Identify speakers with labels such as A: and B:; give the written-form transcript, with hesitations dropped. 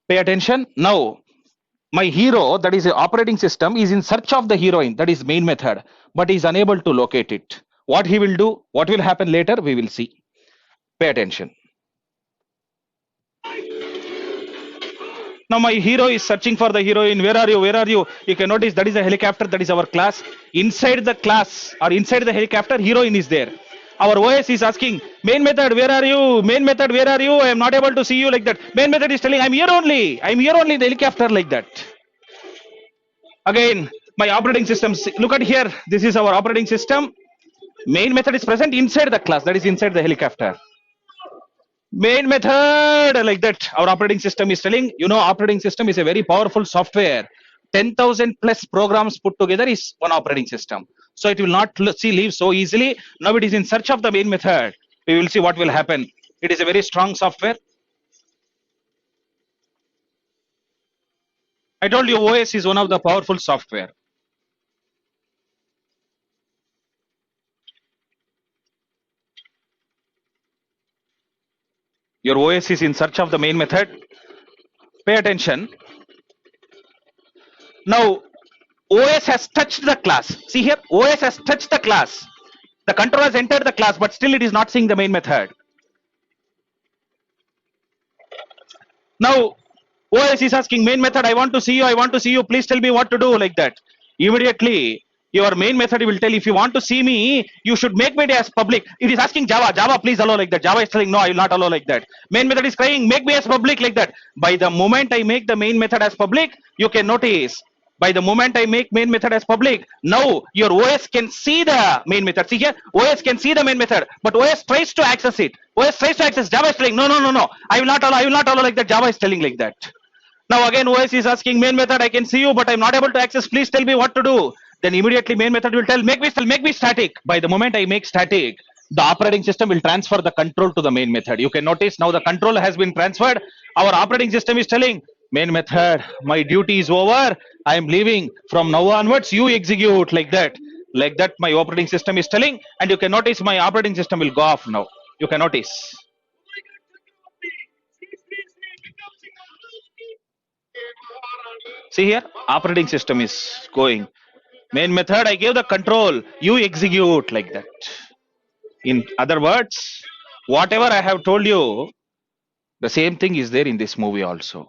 A: Pay attention. Now, my hero, that is the operating system, is in search of the heroine, that is main method, but is unable to locate it. What he will do, what will happen later, we will see. Pay attention. Now my hero is searching for the heroine. Where are you? Where are you? You can notice that is a helicopter. That is our class. Inside the class or inside the helicopter, heroine is there. Our OS is asking, main method, where are you? Main method, where are you? I am not able to see you like that. Main method is telling, I'm here only. I'm here only in the helicopter like that. Again, my operating system. Look at here. This is our operating system. Main method is present inside the class. That is inside the helicopter. Main method like that. Our operating system is telling, operating system is a very powerful software. 10,000 plus programs put together is one operating system. So it will not leave so easily. Now it is in search of the main method. We will see what will happen. It is a very strong software. I told you OS is one of the powerful software. Your OS is in search of the main method. Pay attention. Now OS has touched the class. See here, OS has touched the class. The controller has entered the class, but still it is not seeing the main method. Now OS is asking main method, I want to see you, I want to see you, please tell me what to do like that. Immediately your main method will tell, if you want to see me, you should make me as public. It is asking Java, please allow like that. Java is telling, no, I will not allow like that. Main method is crying, make me as public like that. By the moment I make the main method as public, you can notice, by the moment I make main method as public, now your OS can see the main method. See here, OS can see the main method, but OS tries to access it. OS tries to access. Java is telling, no, I will not allow like that. Java is telling like that. Now again OS is asking main method, I can see you, but I'm not able to access. Please tell me what to do. Then immediately main method will tell, make me static. By the moment I make static, the operating system will transfer the control to the main method. You can notice now the control has been transferred. Our operating system is telling, main method, my duty is over. I am leaving. From now onwards, you execute like that. Like that, my operating system is telling, and you can notice my operating system will go off now. You can notice. See here, operating system is going. Main method, I gave the control, you execute like that. In other words, whatever I have told you, the same thing is there in this movie also.